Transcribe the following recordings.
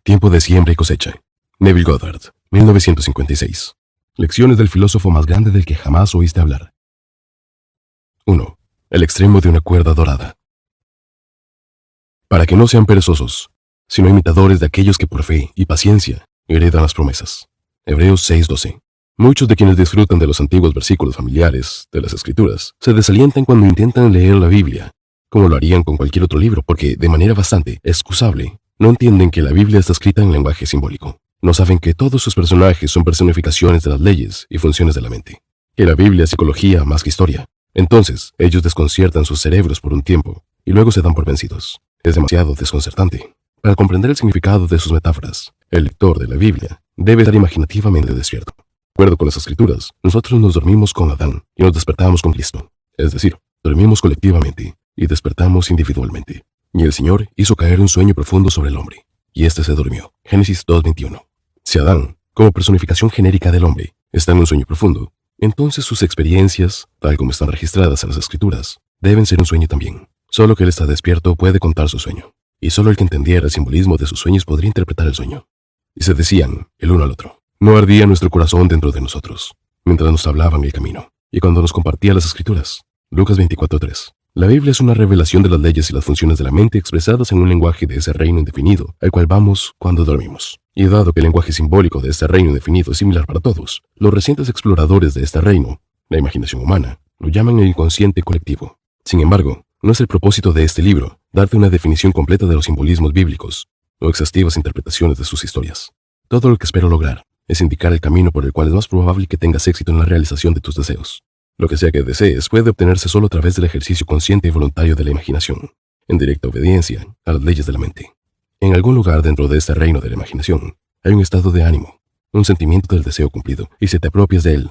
Tiempo de siembra y cosecha. Neville Goddard, 1956. Lecciones del filósofo más grande del que jamás oíste hablar. 1. El extremo de una cuerda dorada. Para que no sean perezosos, sino imitadores de aquellos que por fe y paciencia heredan las promesas. Hebreos 6:12. Muchos de quienes disfrutan de los antiguos versículos familiares de las Escrituras se desalientan cuando intentan leer la Biblia, como lo harían con cualquier otro libro, porque de manera bastante excusable no entienden que la Biblia está escrita en lenguaje simbólico. No saben que todos sus personajes son personificaciones de las leyes y funciones de la mente, que la Biblia es psicología más que historia. Entonces, ellos desconciertan sus cerebros por un tiempo y luego se dan por vencidos. Es demasiado desconcertante. Para comprender el significado de sus metáforas, el lector de la Biblia debe estar imaginativamente despierto. De acuerdo con las Escrituras, nosotros nos dormimos con Adán y nos despertamos con Cristo. Es decir, dormimos colectivamente y despertamos individualmente. Y el Señor hizo caer un sueño profundo sobre el hombre, y éste se durmió. Génesis 2:21. Si Adán, como personificación genérica del hombre, está en un sueño profundo, entonces sus experiencias, tal como están registradas en las Escrituras, deben ser un sueño también. Solo que él está despierto puede contar su sueño, y solo el que entendiera el simbolismo de sus sueños podría interpretar el sueño. Y se decían, el uno al otro, no ardía nuestro corazón dentro de nosotros, mientras nos hablaban el camino, y cuando nos compartía las Escrituras. Lucas 24:3. La Biblia es una revelación de las leyes y las funciones de la mente expresadas en un lenguaje de ese reino indefinido, al cual vamos cuando dormimos. Y dado que el lenguaje simbólico de este reino indefinido es similar para todos, los recientes exploradores de este reino, la imaginación humana, lo llaman el inconsciente colectivo. Sin embargo, no es el propósito de este libro darte una definición completa de los simbolismos bíblicos o exhaustivas interpretaciones de sus historias. Todo lo que espero lograr es indicar el camino por el cual es más probable que tengas éxito en la realización de tus deseos. Lo que sea que desees puede obtenerse solo a través del ejercicio consciente y voluntario de la imaginación, en directa obediencia a las leyes de la mente. En algún lugar dentro de este reino de la imaginación hay un estado de ánimo, un sentimiento del deseo cumplido, y si te apropias de él,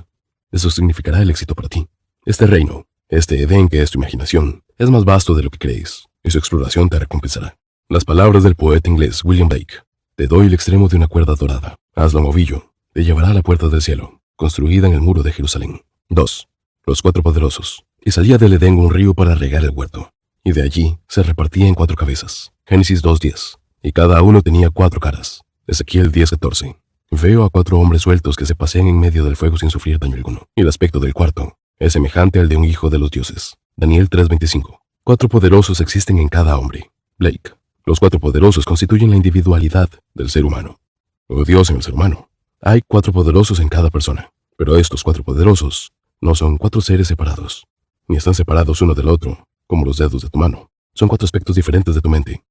eso significará el éxito para ti. Este reino, este Edén que es tu imaginación, es más vasto de lo que crees, y su exploración te recompensará. Las palabras del poeta inglés William Blake: te doy el extremo de una cuerda dorada, hazlo un ovillo, te llevará a la puerta del cielo, construida en el muro de Jerusalén. 2. Los cuatro poderosos. Y salía del Edén un río para regar el huerto, y de allí se repartía en 4 cabezas. Génesis 2:10. Y cada uno tenía 4 caras. Ezequiel 10:14. Veo a 4 hombres sueltos que se pasean en medio del fuego sin sufrir daño alguno, y el aspecto del cuarto es semejante al de un hijo de los dioses. Daniel 3:25. 4 poderosos existen en cada hombre. Blake. Los 4 poderosos constituyen la individualidad del ser humano, o Dios en el ser humano. Hay 4 poderosos en cada persona, pero estos 4 poderosos no son 4 seres separados, ni están separados uno del otro, como los dedos de tu mano. Son 4 aspectos diferentes de tu mente,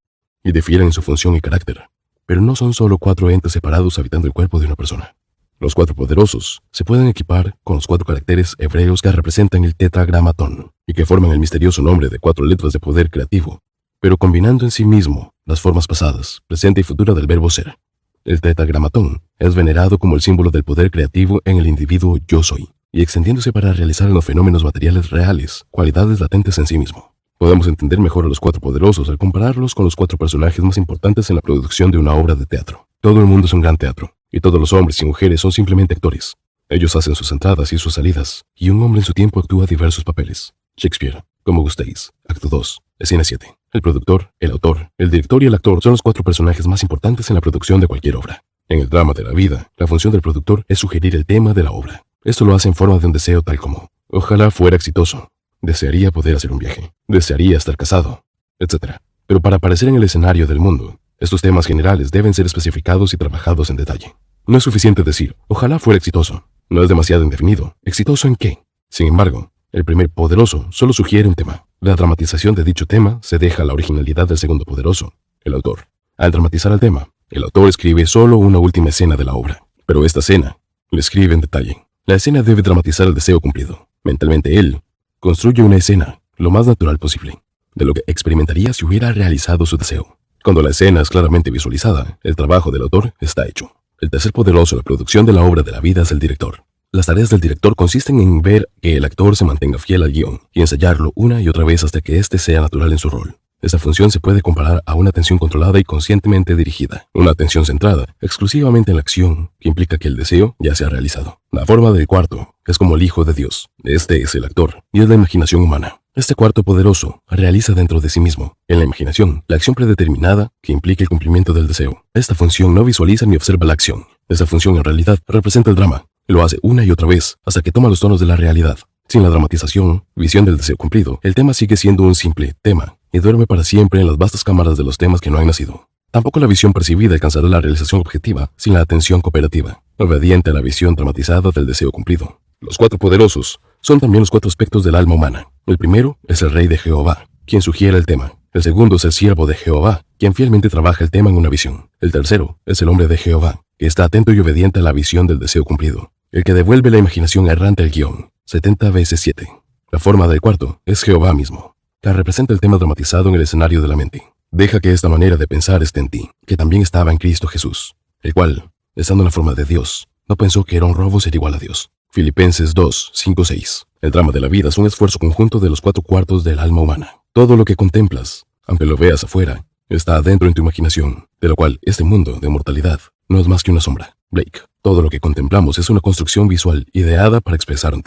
y difieren en su función y carácter, pero no son solo 4 entes separados habitando el cuerpo de una persona. Los 4 poderosos se pueden equipar con los 4 caracteres hebreos que representan el tetragramatón, y que forman el misterioso nombre de 4 letras de poder creativo, pero combinando en sí mismo las formas pasadas, presente y futura del verbo ser. El tetragramatón es venerado como el símbolo del poder creativo en el individuo yo soy, y extendiéndose para realizar en los fenómenos materiales reales, cualidades latentes en sí mismo. Podemos entender mejor a los 4 poderosos al compararlos con los 4 personajes más importantes en la producción de una obra de teatro. Todo el mundo es un gran teatro, y todos los hombres y mujeres son simplemente actores. Ellos hacen sus entradas y sus salidas, y un hombre en su tiempo actúa diversos papeles. Shakespeare, como gustéis. Acto 2, escena 7. El productor, el autor, el director y el actor son los 4 personajes más importantes en la producción de cualquier obra. En el drama de la vida, la función del productor es sugerir el tema de la obra. Esto lo hace en forma de un deseo tal como: ojalá fuera exitoso, desearía poder hacer un viaje, desearía estar casado, etc. Pero para aparecer en el escenario del mundo, estos temas generales deben ser especificados y trabajados en detalle. No es suficiente decir, ojalá fuera exitoso. No es demasiado indefinido. ¿Exitoso en qué? Sin embargo, el primer poderoso solo sugiere un tema. La dramatización de dicho tema se deja a la originalidad del segundo poderoso, el autor. Al dramatizar el tema, el autor escribe solo una última escena de la obra, pero esta escena lo escribe en detalle. La escena debe dramatizar el deseo cumplido. Mentalmente él construye una escena lo más natural posible, de lo que experimentaría si hubiera realizado su deseo. Cuando la escena es claramente visualizada, el trabajo del autor está hecho. El tercer poderoso en la producción de la obra de la vida es el director. Las tareas del director consisten en ver que el actor se mantenga fiel al guión y ensayarlo una y otra vez hasta que éste sea natural en su rol. Esta función se puede comparar a una atención controlada y conscientemente dirigida. Una atención centrada exclusivamente en la acción, que implica que el deseo ya se ha realizado. La forma del cuarto es como el Hijo de Dios. Este es el actor y es la imaginación humana. Este cuarto poderoso realiza dentro de sí mismo, en la imaginación, la acción predeterminada que implica el cumplimiento del deseo. Esta función no visualiza ni observa la acción. Esta función en realidad representa el drama. Lo hace una y otra vez hasta que toma los tonos de la realidad. Sin la dramatización, visión del deseo cumplido, el tema sigue siendo un simple tema y duerme para siempre en las vastas cámaras de los temas que no han nacido. Tampoco la visión percibida alcanzará la realización objetiva sin la atención cooperativa, obediente a la visión dramatizada del deseo cumplido. Los cuatro poderosos son también los cuatro aspectos del alma humana. El primero es el rey de Jehová, quien sugiere el tema. El segundo es el siervo de Jehová, quien fielmente trabaja el tema en una visión. El tercero es el hombre de Jehová, que está atento y obediente a la visión del deseo cumplido. El que devuelve la imaginación errante al guión, 70 veces 7. La forma del cuarto es Jehová mismo, que representa el tema dramatizado en el escenario de la mente. Deja que esta manera de pensar esté en ti, que también estaba en Cristo Jesús, el cual, estando en la forma de Dios, no pensó que era un robo ser igual a Dios. Filipenses 2, 5, 6. El drama de la vida es un esfuerzo conjunto de los cuatro cuartos del alma humana. Todo lo que contemplas, aunque lo veas afuera, está adentro en tu imaginación, de lo cual este mundo de mortalidad no es más que una sombra. Blake. Todo lo que contemplamos es una construcción visual ideada para expresar un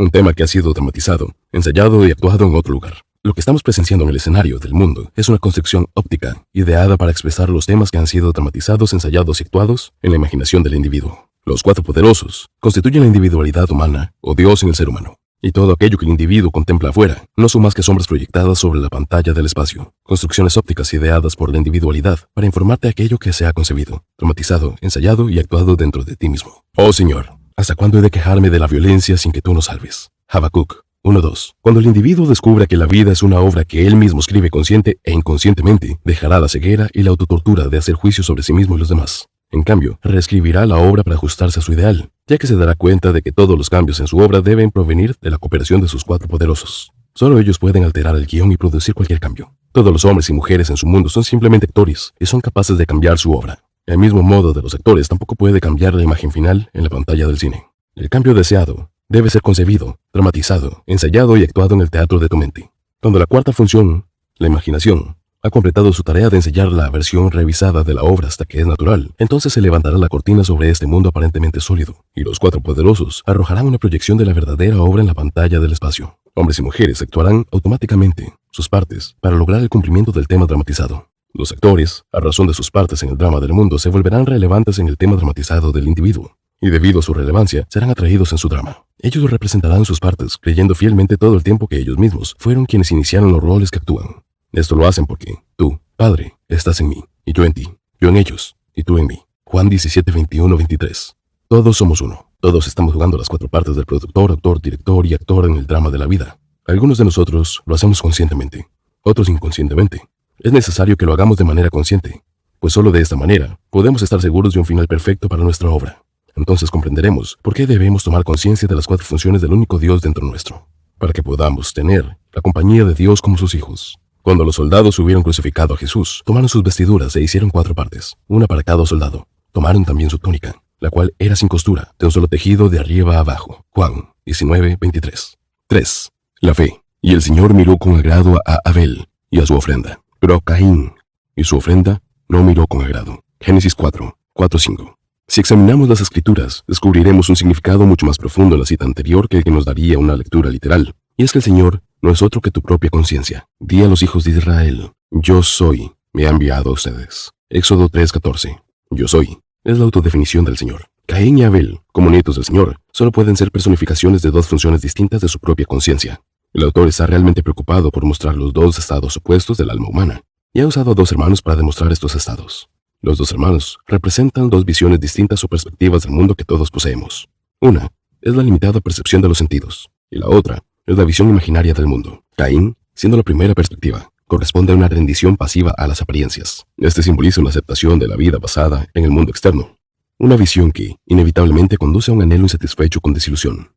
tema que ha sido dramatizado, ensayado y actuado en otro lugar. Lo que estamos presenciando en el escenario del mundo es una construcción óptica, ideada para expresar los temas que han sido dramatizados, ensayados y actuados en la imaginación del individuo. Los cuatro poderosos constituyen la individualidad humana o Dios en el ser humano. Y todo aquello que el individuo contempla afuera no son más que sombras proyectadas sobre la pantalla del espacio, construcciones ópticas ideadas por la individualidad para informarte de aquello que se ha concebido, dramatizado, ensayado y actuado dentro de ti mismo. Oh Señor, ¿hasta cuándo he de quejarme de la violencia sin que tú nos salves? Habacuc 1:2. Cuando el individuo descubra que la vida es una obra que él mismo escribe consciente e inconscientemente, dejará la ceguera y la autotortura de hacer juicio sobre sí mismo y los demás. En cambio, reescribirá la obra para ajustarse a su ideal, ya que se dará cuenta de que todos los cambios en su obra deben provenir de la cooperación de sus cuatro poderosos. Solo ellos pueden alterar el guión y producir cualquier cambio. Todos los hombres y mujeres en su mundo son simplemente actores y son capaces de cambiar su obra. El mismo modo de los actores tampoco puede cambiar la imagen final en la pantalla del cine. El cambio deseado debe ser concebido, dramatizado, ensayado y actuado en el teatro de tu mente. Cuando la cuarta función, la imaginación, ha completado su tarea de ensayar la versión revisada de la obra hasta que es natural, entonces se levantará la cortina sobre este mundo aparentemente sólido, y los cuatro poderosos arrojarán una proyección de la verdadera obra en la pantalla del espacio. Hombres y mujeres actuarán automáticamente sus partes para lograr el cumplimiento del tema dramatizado. Los actores, a razón de sus partes en el drama del mundo, se volverán relevantes en el tema dramatizado del individuo, y debido a su relevancia, serán atraídos en su drama. Ellos representarán sus partes, creyendo fielmente todo el tiempo que ellos mismos fueron quienes iniciaron los roles que actúan. Esto lo hacen porque tú, Padre, estás en mí, y yo en ti, yo en ellos, y tú en mí. Juan 17, 21, 23. Todos somos uno. Todos estamos jugando las cuatro partes del productor, autor, director y actor en el drama de la vida. Algunos de nosotros lo hacemos conscientemente, otros inconscientemente. Es necesario que lo hagamos de manera consciente, pues solo de esta manera podemos estar seguros de un final perfecto para nuestra obra. Entonces comprenderemos por qué debemos tomar conciencia de las cuatro funciones del único Dios dentro nuestro, para que podamos tener la compañía de Dios como sus hijos. Cuando los soldados hubieron crucificado a Jesús, tomaron sus vestiduras e hicieron cuatro partes, una para cada soldado. Tomaron también su túnica, la cual era sin costura, de un solo tejido de arriba a abajo. Juan 19, 23. 3. La fe. Y el Señor miró con agrado a Abel y a su ofrenda, pero a Caín y su ofrenda no miró con agrado. Génesis 4, 4, 5. Si examinamos las Escrituras, descubriremos un significado mucho más profundo en la cita anterior que el que nos daría una lectura literal. Y es que el Señor no es otro que tu propia conciencia. Di a los hijos de Israel, yo soy, me ha enviado a ustedes. Éxodo 3:14. Yo soy, es la autodefinición del Señor. Caín y Abel, como nietos del Señor, solo pueden ser personificaciones de dos funciones distintas de su propia conciencia. El autor está realmente preocupado por mostrar los dos estados opuestos del alma humana, y ha usado a dos hermanos para demostrar estos estados. Los dos hermanos representan dos visiones distintas o perspectivas del mundo que todos poseemos. Una es la limitada percepción de los sentidos, y la otra es la visión imaginaria del mundo. Caín, siendo la primera perspectiva, corresponde a una rendición pasiva a las apariencias. Este simboliza una aceptación de la vida basada en el mundo externo, una visión que, inevitablemente, conduce a un anhelo insatisfecho con desilusión.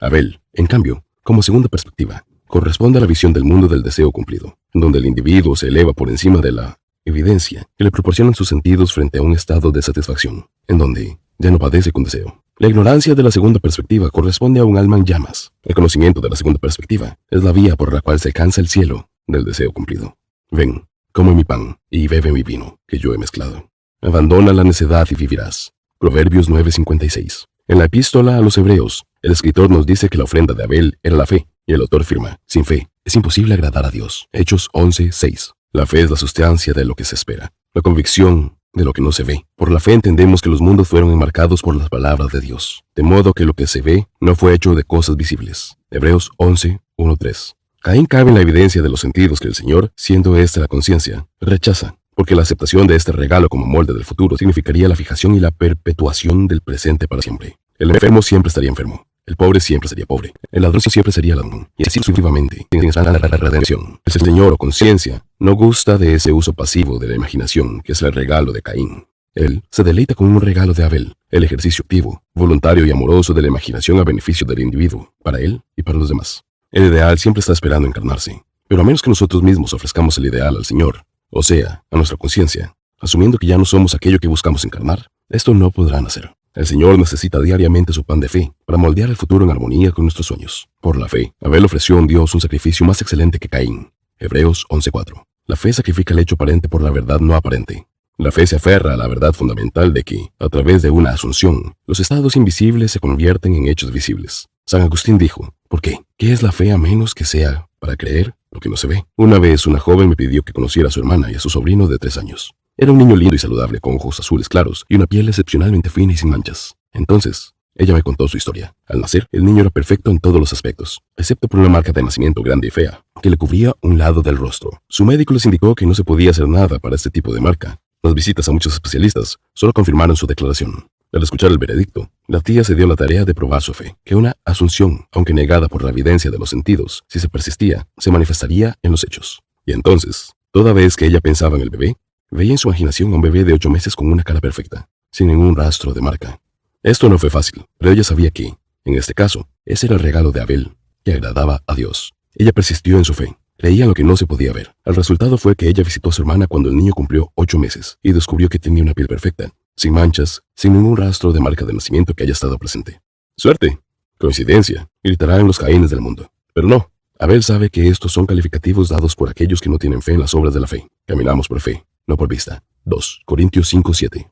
Abel, en cambio, como segunda perspectiva, corresponde a la visión del mundo del deseo cumplido, en donde el individuo se eleva por encima de la evidencia que le proporcionan sus sentidos frente a un estado de satisfacción, en donde ya no padece con deseo. La ignorancia de la segunda perspectiva corresponde a un alma en llamas. El conocimiento de la segunda perspectiva es la vía por la cual se alcanza el cielo del deseo cumplido. Ven, come mi pan y bebe mi vino, que yo he mezclado. Abandona la necedad y vivirás. Proverbios 9:56. En la epístola a los Hebreos, el escritor nos dice que la ofrenda de Abel era la fe, y el autor afirma, sin fe Es imposible agradar a Dios. Hechos 11:6. La fe es la sustancia de lo que se espera, la convicción de lo que no se ve. Por la fe entendemos que los mundos fueron enmarcados por las palabras de Dios, de modo que lo que se ve no fue hecho de cosas visibles. Hebreos 11:1-3. Caín cabe en la evidencia de los sentidos que el Señor, siendo esta la conciencia, rechaza, porque la aceptación de este regalo como molde del futuro significaría la fijación y la perpetuación del presente para siempre. El enfermo siempre estaría enfermo. El pobre siempre sería pobre. El ladrón siempre sería ladrón. Y así sucesivamente. Sin la redención. El Señor o conciencia no gusta de ese uso pasivo de la imaginación que es el regalo de Caín. Él se deleita con un regalo de Abel, el ejercicio activo, voluntario y amoroso de la imaginación a beneficio del individuo, para él y para los demás. El ideal siempre está esperando encarnarse. Pero a menos que nosotros mismos ofrezcamos el ideal al Señor, o sea, a nuestra conciencia, asumiendo que ya no somos aquello que buscamos encarnar, esto no podrá nacer. El Señor necesita diariamente su pan de fe para moldear el futuro en armonía con nuestros sueños. Por la fe, Abel ofreció a Dios un sacrificio más excelente que Caín. Hebreos 11:4. La fe sacrifica el hecho aparente por la verdad no aparente. La fe se aferra a la verdad fundamental de que, a través de una asunción, los estados invisibles se convierten en hechos visibles. San Agustín dijo, ¿por qué? ¿Qué es la fe a menos que sea para creer lo que no se ve? Una vez una joven me pidió que conociera a su hermana y a su sobrino de 3 años. Era un niño lindo y saludable, con ojos azules claros y una piel excepcionalmente fina y sin manchas. Entonces, ella me contó su historia. Al nacer, el niño era perfecto en todos los aspectos, excepto por una marca de nacimiento grande y fea, que le cubría un lado del rostro. Su médico les indicó que no se podía hacer nada para este tipo de marca. Las visitas a muchos especialistas solo confirmaron su declaración. Al escuchar el veredicto, la tía se dio la tarea de probar su fe, que una asunción, aunque negada por la evidencia de los sentidos, si se persistía, se manifestaría en los hechos. Y entonces, toda vez que ella pensaba en el bebé, veía en su imaginación a un bebé de 8 meses con una cara perfecta, sin ningún rastro de marca. Esto no fue fácil, pero ella sabía que, en este caso, ese era el regalo de Abel, que agradaba a Dios. Ella persistió en su fe, creía en lo que no se podía ver. El resultado fue que ella visitó a su hermana cuando el niño cumplió 8 meses y descubrió que tenía una piel perfecta, sin manchas, sin ningún rastro de marca de nacimiento que haya estado presente. ¡Suerte! Coincidencia, gritarán los Caínes del mundo. Pero no, Abel sabe que estos son calificativos dados por aquellos que no tienen fe en las obras de la fe. Caminamos por fe, no por vista. 2 Corintios 5:7.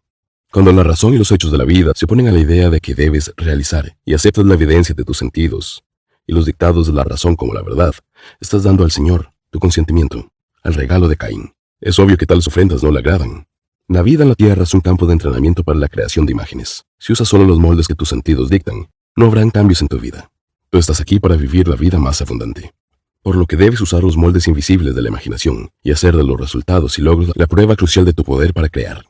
Cuando la razón y los hechos de la vida se oponen a la idea de que debes realizar y aceptas la evidencia de tus sentidos y los dictados de la razón como la verdad, estás dando al Señor tu consentimiento, al regalo de Caín. Es obvio que tales ofrendas no le agradan. La vida en la tierra es un campo de entrenamiento para la creación de imágenes. Si usas solo los moldes que tus sentidos dictan, no habrán cambios en tu vida. Tú estás aquí para vivir la vida más abundante. Por lo que debes usar los moldes invisibles de la imaginación y hacer de los resultados y logros la prueba crucial de tu poder para crear.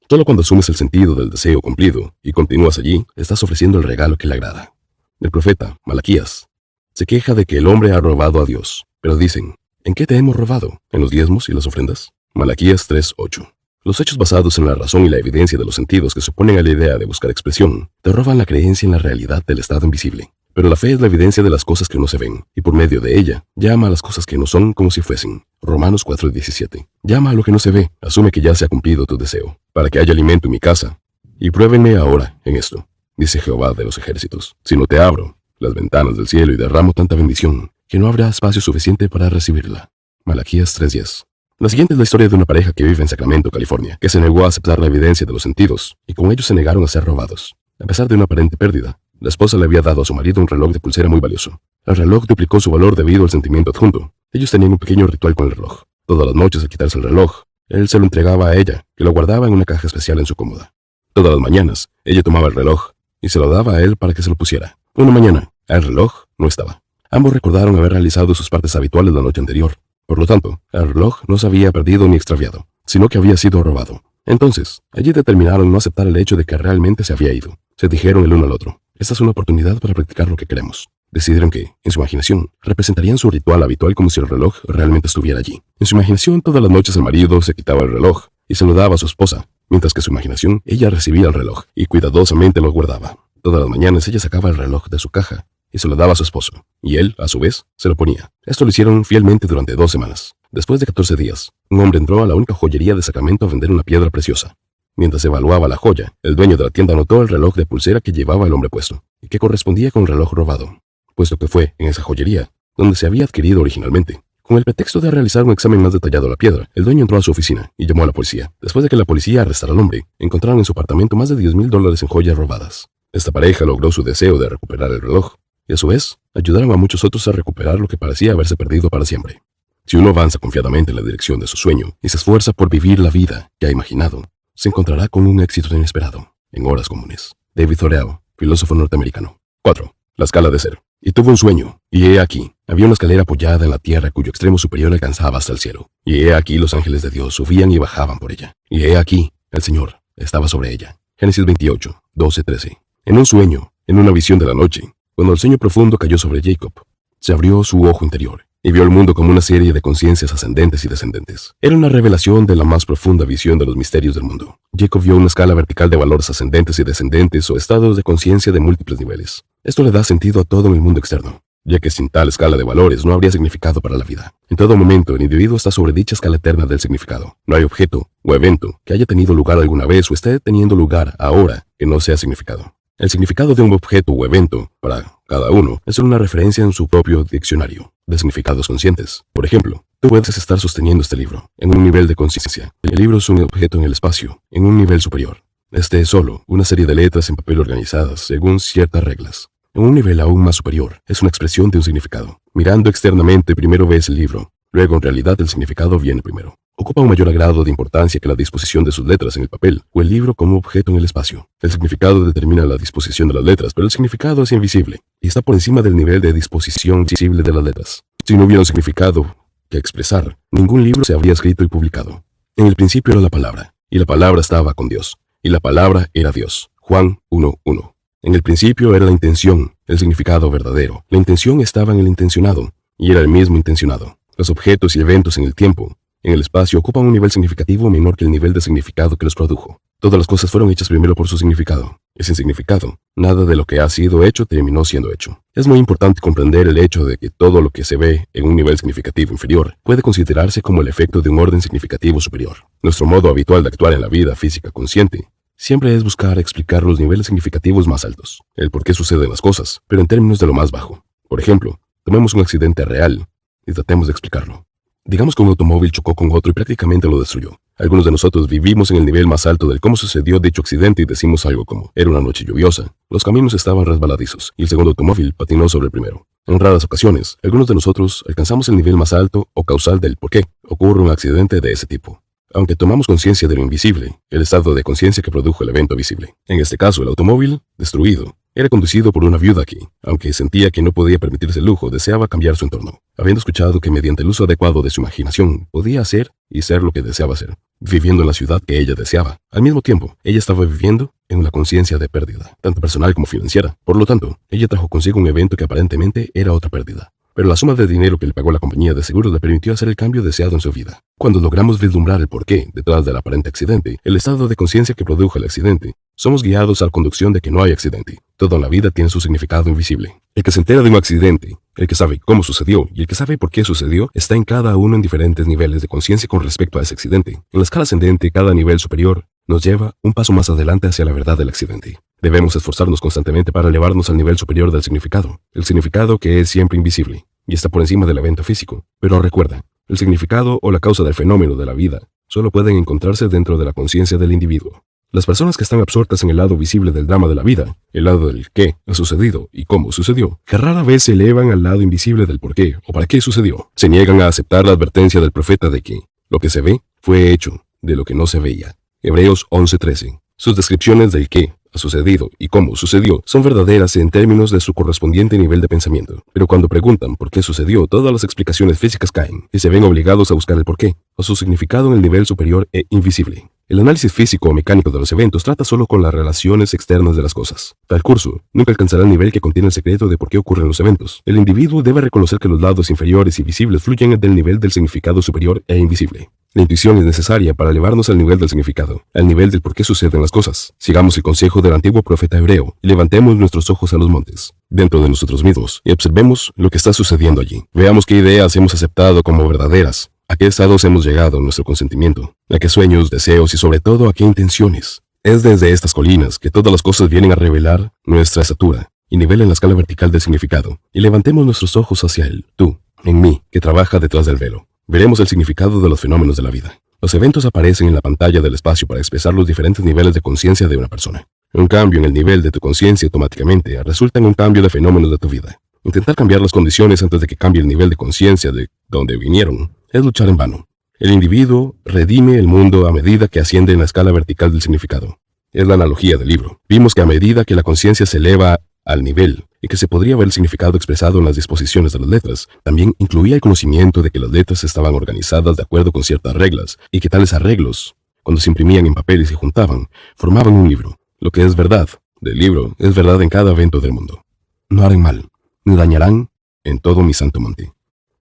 Solo cuando asumes el sentido del deseo cumplido y continúas allí, estás ofreciendo el regalo que le agrada. El profeta, Malaquías, se queja de que el hombre ha robado a Dios, pero dicen, ¿en qué te hemos robado? ¿En los diezmos y las ofrendas? Malaquías 3:8. Los hechos basados en la razón y la evidencia de los sentidos que se oponen a la idea de buscar expresión, te roban la creencia en la realidad del estado invisible. Pero la fe es la evidencia de las cosas que no se ven, y por medio de ella, llama a las cosas que no son como si fuesen. Romanos 4:17. Llama a lo que no se ve, asume que ya se ha cumplido tu deseo, para que haya alimento en mi casa. Y pruébenme ahora en esto, dice Jehová de los ejércitos, si no te abro las ventanas del cielo y derramo tanta bendición, que no habrá espacio suficiente para recibirla. Malaquías 3:10. La siguiente es la historia de una pareja que vive en Sacramento, California, que se negó a aceptar la evidencia de los sentidos, y con ellos se negaron a ser robados. A pesar de una aparente pérdida, la esposa le había dado a su marido un reloj de pulsera muy valioso. El reloj duplicó su valor debido al sentimiento adjunto. Ellos tenían un pequeño ritual con el reloj. Todas las noches al quitarse el reloj, él se lo entregaba a ella, que lo guardaba en una caja especial en su cómoda. Todas las mañanas, ella tomaba el reloj y se lo daba a él para que se lo pusiera. Una mañana, el reloj no estaba. Ambos recordaron haber realizado sus partes habituales la noche anterior. Por lo tanto, el reloj no se había perdido ni extraviado, sino que había sido robado. Entonces, allí determinaron no aceptar el hecho de que realmente se había ido. Se dijeron el uno al otro, esta es una oportunidad para practicar lo que queremos. Decidieron que, en su imaginación, representarían su ritual habitual como si el reloj realmente estuviera allí. En su imaginación, todas las noches el marido se quitaba el reloj y se lo daba a su esposa, mientras que en su imaginación ella recibía el reloj y cuidadosamente lo guardaba. Todas las mañanas ella sacaba el reloj de su caja y se lo daba a su esposo, y él, a su vez, se lo ponía. Esto lo hicieron fielmente durante 2 semanas. Después de 14 días, un hombre entró a la única joyería de Sacramento a vender una piedra preciosa. Mientras evaluaba la joya, el dueño de la tienda notó el reloj de pulsera que llevaba el hombre puesto, y que correspondía con el reloj robado, puesto que fue en esa joyería donde se había adquirido originalmente. Con el pretexto de realizar un examen más detallado a la piedra, el dueño entró a su oficina y llamó a la policía. Después de que la policía arrestara al hombre, encontraron en su apartamento más de $10,000 en joyas robadas. Esta pareja logró su deseo de recuperar el reloj, y a su vez, ayudaron a muchos otros a recuperar lo que parecía haberse perdido para siempre. Si uno avanza confiadamente en la dirección de su sueño y se esfuerza por vivir la vida que ha imaginado, se encontrará con un éxito inesperado, en horas comunes. David Thoreau, filósofo norteamericano. 4. La escala de ser. Y tuvo un sueño, y he aquí, había una escalera apoyada en la tierra cuyo extremo superior alcanzaba hasta el cielo. Y he aquí los ángeles de Dios subían y bajaban por ella. Y he aquí, el Señor estaba sobre ella. Génesis 28, 12-13. En un sueño, en una visión de la noche, cuando el sueño profundo cayó sobre Jacob, se abrió su ojo interior y vio el mundo como una serie de conciencias ascendentes y descendentes. Era una revelación de la más profunda visión de los misterios del mundo. Jacob vio una escala vertical de valores ascendentes y descendentes o estados de conciencia de múltiples niveles. Esto le da sentido a todo en el mundo externo, ya que sin tal escala de valores no habría significado para la vida. En todo momento el individuo está sobre dicha escala eterna del significado. No hay objeto o evento que haya tenido lugar alguna vez o esté teniendo lugar ahora que no sea significado. El significado de un objeto o evento, para cada uno, es solo una referencia en su propio diccionario de significados conscientes. Por ejemplo, tú puedes estar sosteniendo este libro en un nivel de conciencia. El libro es un objeto en el espacio, en un nivel superior. Este es solo una serie de letras en papel organizadas según ciertas reglas. En un nivel aún más superior, es una expresión de un significado. Mirando externamente, primero ves el libro, luego en realidad el significado viene primero. Ocupa un mayor grado de importancia que la disposición de sus letras en el papel o el libro como objeto en el espacio. El significado determina la disposición de las letras, pero el significado es invisible y está por encima del nivel de disposición visible de las letras. Si no hubiera un significado que expresar, ningún libro se habría escrito y publicado. En el principio era la palabra, y la palabra estaba con Dios, y la palabra era Dios. Juan 1:1. En el principio era la intención, el significado verdadero. La intención estaba en el intencionado, y era el mismo intencionado. Los objetos y eventos en el tiempo, en el espacio, ocupan un nivel significativo menor que el nivel de significado que los produjo. Todas las cosas fueron hechas primero por su significado, y sin significado, nada de lo que ha sido hecho terminó siendo hecho. Es muy importante comprender el hecho de que todo lo que se ve en un nivel significativo inferior puede considerarse como el efecto de un orden significativo superior. Nuestro modo habitual de actuar en la vida física consciente siempre es buscar explicar los niveles significativos más altos, el por qué suceden las cosas, pero en términos de lo más bajo. Por ejemplo, tomemos un accidente real y tratemos de explicarlo. Digamos que un automóvil chocó con otro y prácticamente lo destruyó. Algunos de nosotros vivimos en el nivel más alto del cómo sucedió dicho accidente y decimos algo como: era una noche lluviosa, los caminos estaban resbaladizos y el segundo automóvil patinó sobre el primero. En raras ocasiones, algunos de nosotros alcanzamos el nivel más alto o causal del por qué ocurre un accidente de ese tipo. Aunque tomamos conciencia de lo invisible, el estado de conciencia que produjo el evento visible. En este caso, el automóvil, destruido, era conducido por una viuda que, aunque sentía que no podía permitirse el lujo, deseaba cambiar su entorno, habiendo escuchado que mediante el uso adecuado de su imaginación podía hacer y ser lo que deseaba ser, viviendo en la ciudad que ella deseaba. Al mismo tiempo, ella estaba viviendo en una conciencia de pérdida, tanto personal como financiera. Por lo tanto, ella trajo consigo un evento que aparentemente era otra pérdida. Pero la suma de dinero que le pagó la compañía de seguros le permitió hacer el cambio deseado en su vida. Cuando logramos vislumbrar el porqué detrás del aparente accidente, el estado de conciencia que produjo el accidente, somos guiados a la conducción de que no hay accidente. Todo en la vida tiene su significado invisible. El que se entera de un accidente, el que sabe cómo sucedió y el que sabe por qué sucedió, está en cada uno en diferentes niveles de conciencia con respecto a ese accidente. En la escala ascendente, cada nivel superior nos lleva un paso más adelante hacia la verdad del accidente. Debemos esforzarnos constantemente para elevarnos al nivel superior del significado, el significado que es siempre invisible y está por encima del evento físico. Pero recuerda, el significado o la causa del fenómeno de la vida solo pueden encontrarse dentro de la conciencia del individuo. Las personas que están absortas en el lado visible del drama de la vida, el lado del qué ha sucedido y cómo sucedió, que rara vez se elevan al lado invisible del por qué o para qué sucedió, se niegan a aceptar la advertencia del profeta de que lo que se ve fue hecho de lo que no se veía. Hebreos 11:13. Sus descripciones del qué ha sucedido y cómo sucedió son verdaderas en términos de su correspondiente nivel de pensamiento. Pero cuando preguntan por qué sucedió, todas las explicaciones físicas caen y se ven obligados a buscar el porqué o su significado en el nivel superior e invisible. El análisis físico o mecánico de los eventos trata solo con las relaciones externas de las cosas. Tal curso nunca alcanzará el nivel que contiene el secreto de por qué ocurren los eventos. El individuo debe reconocer que los lados inferiores y visibles fluyen del nivel del significado superior e invisible. La intuición es necesaria para elevarnos al nivel del significado, al nivel del por qué suceden las cosas. Sigamos el consejo del antiguo profeta hebreo y levantemos nuestros ojos a los montes, dentro de nosotros mismos, y observemos lo que está sucediendo allí. Veamos qué ideas hemos aceptado como verdaderas, a qué estados hemos llegado en nuestro consentimiento, a qué sueños, deseos y sobre todo a qué intenciones. Es desde estas colinas que todas las cosas vienen a revelar nuestra estatura y nivelen la escala vertical del significado, y levantemos nuestros ojos hacia él, tú, en mí, que trabaja detrás del velo. Veremos el significado de los fenómenos de la vida. Los eventos aparecen en la pantalla del espacio para expresar los diferentes niveles de conciencia de una persona. Un cambio en el nivel de tu conciencia automáticamente resulta en un cambio de fenómenos de tu vida. Intentar cambiar las condiciones antes de que cambie el nivel de conciencia de donde vinieron es luchar en vano. El individuo redime el mundo a medida que asciende en la escala vertical del significado. Es la analogía del libro. Vimos que a medida que la conciencia se eleva al nivel y que se podría ver el significado expresado en las disposiciones de las letras, también incluía el conocimiento de que las letras estaban organizadas de acuerdo con ciertas reglas y que tales arreglos, cuando se imprimían en papel y se juntaban, formaban un libro. Lo que es verdad del libro es verdad en cada evento del mundo. No harán mal, ni dañarán en todo mi santo monte,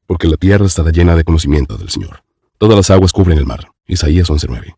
porque la tierra estará llena de conocimiento del Señor. Todas las aguas cubren el mar. Isaías 11:9.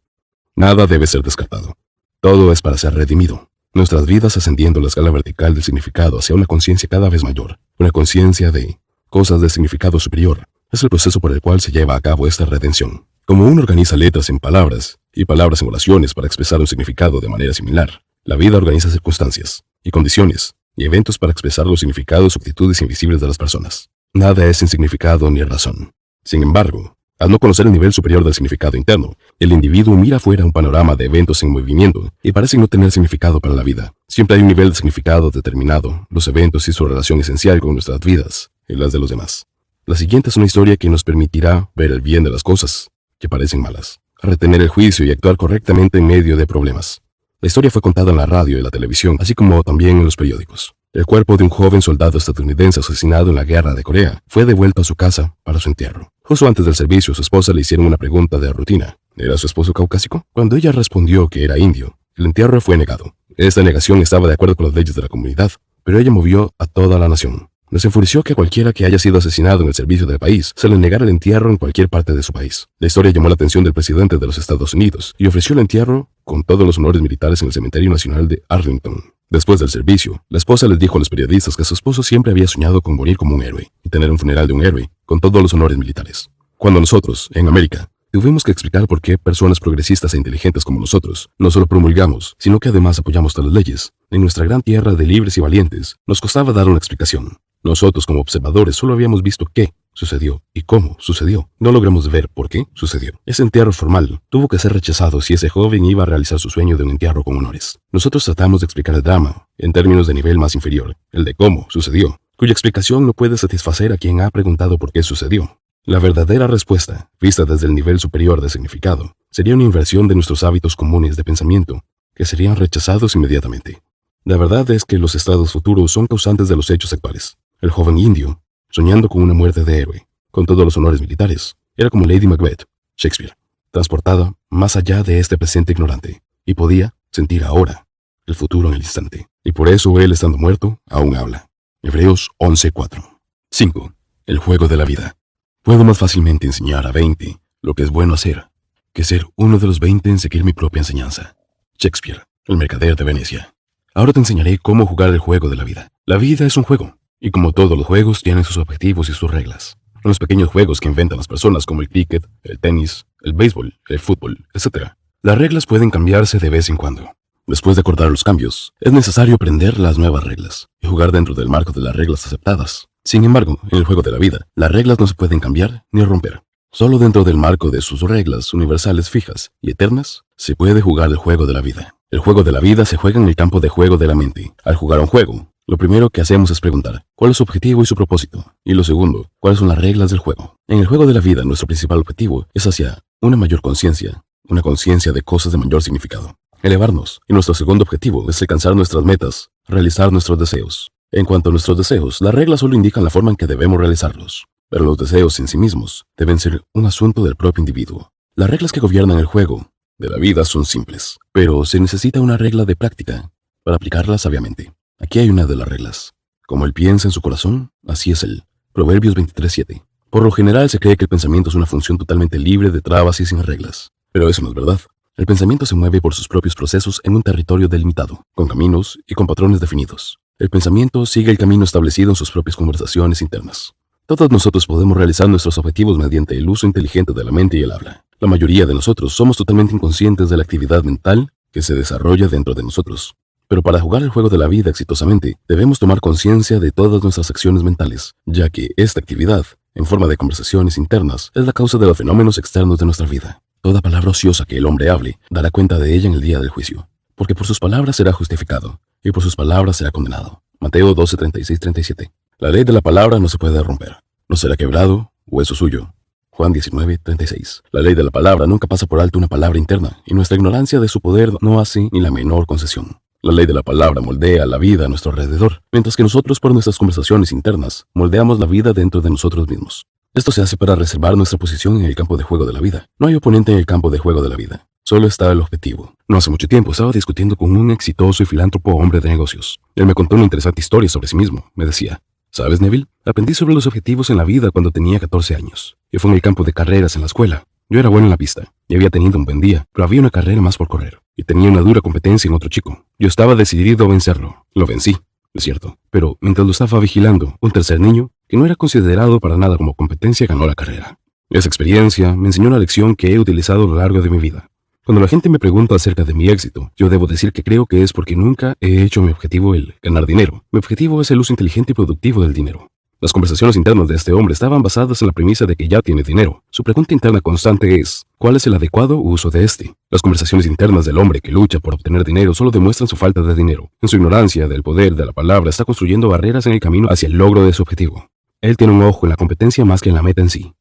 Nada debe ser descartado. Todo es para ser redimido. Nuestras vidas ascendiendo la escala vertical del significado hacia una conciencia cada vez mayor, una conciencia de cosas de significado superior, es el proceso por el cual se lleva a cabo esta redención. Como uno organiza letras en palabras y palabras en oraciones para expresar un significado de manera similar, la vida organiza circunstancias y condiciones y eventos para expresar los significados o actitudes invisibles de las personas. Nada es sin significado ni razón. Sin embargo, al no conocer el nivel superior del significado interno, el individuo mira afuera un panorama de eventos en movimiento y parecen no tener significado para la vida. Siempre hay un nivel de significado determinado, los eventos y su relación esencial con nuestras vidas y las de los demás. La siguiente es una historia que nos permitirá ver el bien de las cosas que parecen malas, retener el juicio y actuar correctamente en medio de problemas. La historia fue contada en la radio y la televisión, así como también en los periódicos. El cuerpo de un joven soldado estadounidense asesinado en la guerra de Corea fue devuelto a su casa para su entierro. Justo antes del servicio, su esposa le hicieron una pregunta de rutina. ¿Era su esposo caucásico? Cuando ella respondió que era indio, el entierro fue negado. Esta negación estaba de acuerdo con las leyes de la comunidad, pero ella movió a toda la nación. Nos enfureció que a cualquiera que haya sido asesinado en el servicio del país se le negara el entierro en cualquier parte de su país. La historia llamó la atención del presidente de los Estados Unidos y ofreció el entierro con todos los honores militares en el Cementerio Nacional de Arlington. Después del servicio, la esposa les dijo a los periodistas que su esposo siempre había soñado con morir como un héroe y tener un funeral de un héroe con todos los honores militares. Cuando nosotros, en América, tuvimos que explicar por qué personas progresistas e inteligentes como nosotros no solo promulgamos, sino que además apoyamos todas las leyes, en nuestra gran tierra de libres y valientes, nos costaba dar una explicación. Nosotros como observadores solo habíamos visto qué sucedió y cómo sucedió. No logramos ver por qué sucedió. Ese entierro formal tuvo que ser rechazado si ese joven iba a realizar su sueño de un entierro con honores. Nosotros tratamos de explicar el drama en términos de nivel más inferior, el de cómo sucedió, cuya explicación no puede satisfacer a quien ha preguntado por qué sucedió. La verdadera respuesta, vista desde el nivel superior de significado, sería una inversión de nuestros hábitos comunes de pensamiento, que serían rechazados inmediatamente. La verdad es que los estados futuros son causantes de los hechos actuales. El joven indio, soñando con una muerte de héroe, con todos los honores militares, era como Lady Macbeth, Shakespeare, transportada más allá de este presente ignorante, y podía sentir ahora el futuro en el instante. Y por eso él, estando muerto, aún habla. Hebreos 11:4. 5. El juego de la vida. Puedo más fácilmente enseñar a 20 lo que es bueno hacer, que ser uno de los 20 en seguir mi propia enseñanza. Shakespeare, el mercader de Venecia. Ahora te enseñaré cómo jugar el juego de la vida. La vida es un juego. Y como todos los juegos, tienen sus objetivos y sus reglas. Son los pequeños juegos que inventan las personas como el cricket, el tenis, el béisbol, el fútbol, etc. Las reglas pueden cambiarse de vez en cuando. Después de acordar los cambios, es necesario aprender las nuevas reglas y jugar dentro del marco de las reglas aceptadas. Sin embargo, en el juego de la vida, las reglas no se pueden cambiar ni romper. Solo dentro del marco de sus reglas universales fijas y eternas, se puede jugar el juego de la vida. El juego de la vida se juega en el campo de juego de la mente. Al jugar un juego, lo primero que hacemos es preguntar cuál es su objetivo y su propósito. Y lo segundo, cuáles son las reglas del juego. En el juego de la vida, nuestro principal objetivo es hacia una mayor conciencia, una conciencia de cosas de mayor significado. Elevarnos. Y nuestro segundo objetivo es alcanzar nuestras metas, realizar nuestros deseos. En cuanto a nuestros deseos, las reglas solo indican la forma en que debemos realizarlos. Pero los deseos en sí mismos deben ser un asunto del propio individuo. Las reglas que gobiernan el juego de la vida son simples, pero se necesita una regla de práctica para aplicarla sabiamente. Aquí hay una de las reglas. Como él piensa en su corazón, así es él. Proverbios 23:7. Por lo general se cree que el pensamiento es una función totalmente libre de trabas y sin reglas. Pero eso no es verdad. El pensamiento se mueve por sus propios procesos en un territorio delimitado, con caminos y con patrones definidos. El pensamiento sigue el camino establecido en sus propias conversaciones internas. Todos nosotros podemos realizar nuestros objetivos mediante el uso inteligente de la mente y el habla. La mayoría de nosotros somos totalmente inconscientes de la actividad mental que se desarrolla dentro de nosotros. Pero para jugar el juego de la vida exitosamente, debemos tomar conciencia de todas nuestras acciones mentales, ya que esta actividad, en forma de conversaciones internas, es la causa de los fenómenos externos de nuestra vida. Toda palabra ociosa que el hombre hable dará cuenta de ella en el día del juicio. porque por sus palabras será justificado, y por sus palabras será condenado. Mateo 12, 36, 37. La ley de la palabra no se puede romper. No será quebrado, hueso suyo. Juan 19, 36. La ley de la palabra nunca pasa por alto una palabra interna, y nuestra ignorancia de su poder no hace ni la menor concesión. La ley de la palabra moldea la vida a nuestro alrededor, mientras que nosotros por nuestras conversaciones internas moldeamos la vida dentro de nosotros mismos. Esto se hace para reservar nuestra posición en el campo de juego de la vida. No hay oponente en el campo de juego de la vida. Solo está el objetivo. No hace mucho tiempo estaba discutiendo con un exitoso y filántropo hombre de negocios. Él me contó una interesante historia sobre sí mismo. Me decía: ¿sabes, Neville? Aprendí sobre los objetivos en la vida cuando tenía 14 años. Y fue en el campo de carreras en la escuela. Yo era bueno en la pista y había tenido un buen día, pero había una carrera más por correr. Y tenía una dura competencia en otro chico. Yo estaba decidido a vencerlo. Lo vencí, es cierto. Pero mientras lo estaba vigilando, un tercer niño, que no era considerado para nada como competencia, ganó la carrera. Esa experiencia me enseñó una lección que he utilizado a lo largo de mi vida. Cuando la gente me pregunta acerca de mi éxito, yo debo decir que creo que es porque nunca he hecho mi objetivo el ganar dinero. Mi objetivo es el uso inteligente y productivo del dinero. Las conversaciones internas de este hombre estaban basadas en la premisa de que ya tiene dinero. Su pregunta interna constante es: ¿cuál es el adecuado uso de este? Las conversaciones internas del hombre que lucha por obtener dinero solo demuestran su falta de dinero. En su ignorancia del poder de la palabra está construyendo barreras en el camino hacia el logro de su objetivo. Él tiene un ojo en la competencia más que en la meta en sí.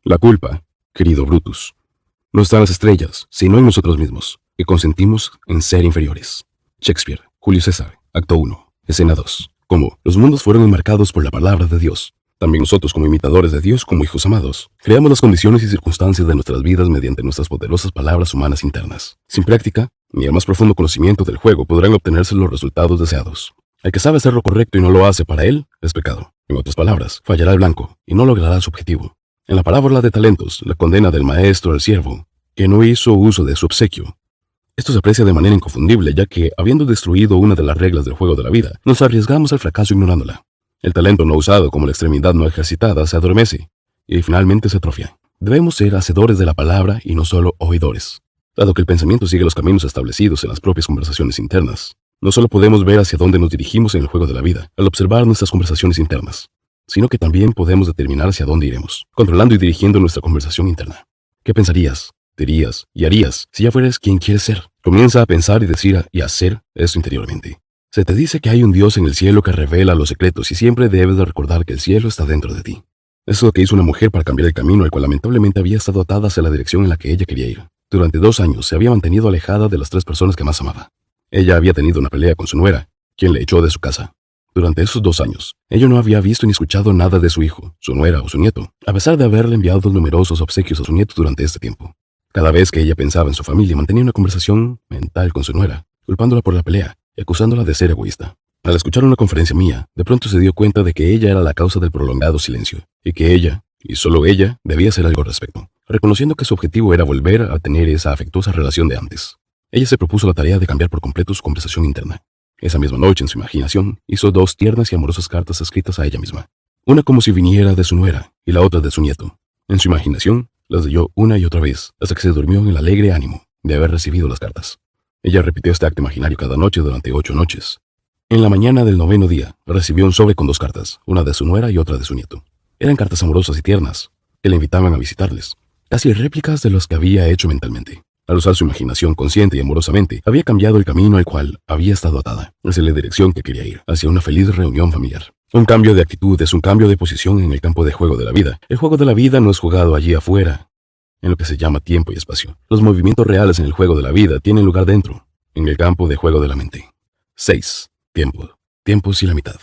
La culpa, querido Brutus, no está en las estrellas, sino en nosotros mismos, que consentimos en ser inferiores. Shakespeare, Julio César, Acto 1, Escena 2. Como los mundos fueron enmarcados por la palabra de Dios, también nosotros como imitadores de Dios, como hijos amados, creamos las condiciones y circunstancias de nuestras vidas mediante nuestras poderosas palabras humanas internas. Sin práctica, ni el más profundo conocimiento del juego podrán obtenerse los resultados deseados. El que sabe hacer lo correcto y no lo hace para él, es pecado. En otras palabras, fallará el blanco y no logrará su objetivo. En la parábola de talentos, la condena del maestro al siervo, que no hizo uso de su obsequio. Esto se aprecia de manera inconfundible, ya que, habiendo destruido una de las reglas del juego de la vida, nos arriesgamos al fracaso ignorándola. El talento no usado como la extremidad no ejercitada se adormece y finalmente se atrofia. Debemos ser hacedores de la palabra y no solo oidores. Dado que el pensamiento sigue los caminos establecidos en las propias conversaciones internas, no solo podemos ver hacia dónde nos dirigimos en el juego de la vida al observar nuestras conversaciones internas, sino que también podemos determinar hacia dónde iremos, controlando y dirigiendo nuestra conversación interna. ¿Qué pensarías, dirías y harías si ya fueras quien quieres ser? Comienza a pensar y decir y hacer esto interiormente. Se te dice que hay un Dios en el cielo que revela los secretos y siempre debes de recordar que el cielo está dentro de ti. Eso es lo que hizo una mujer para cambiar el camino al cual lamentablemente había estado atada hacia la dirección en la que ella quería ir. Durante 2 años se había mantenido alejada de las 3 personas que más amaba. Ella había tenido una pelea con su nuera, quien le echó de su casa. Durante esos 2 años, ella no había visto ni escuchado nada de su hijo, su nuera o su nieto, a pesar de haberle enviado numerosos obsequios a su nieto durante este tiempo. Cada vez que ella pensaba en su familia, mantenía una conversación mental con su nuera, culpándola por la pelea y acusándola de ser egoísta. Al escuchar una conferencia mía, de pronto se dio cuenta de que ella era la causa del prolongado silencio, y que ella, y solo ella, debía hacer algo al respecto, reconociendo que su objetivo era volver a tener esa afectuosa relación de antes. Ella se propuso la tarea de cambiar por completo su conversación interna. Esa misma noche, en su imaginación, hizo 2 tiernas y amorosas cartas escritas a ella misma, una como si viniera de su nuera, y la otra de su nieto. En su imaginación, las leyó una y otra vez, hasta que se durmió en el alegre ánimo de haber recibido las cartas. Ella repitió este acto imaginario cada noche durante 8 noches. En la mañana del 9º día, recibió un sobre con 2 cartas, una de su nuera y otra de su nieto. Eran cartas amorosas y tiernas, que le invitaban a visitarles, casi réplicas de las que había hecho mentalmente. Al usar su imaginación consciente y amorosamente, había cambiado el camino al cual había estado atada, hacia la dirección que quería ir, hacia una feliz reunión familiar. Un cambio de actitud es un cambio de posición en el campo de juego de la vida. El juego de la vida no es jugado allí afuera, en lo que se llama tiempo y espacio. Los movimientos reales en el juego de la vida tienen lugar dentro, en el campo de juego de la mente. 6. Tiempo. Tiempos y la mitad.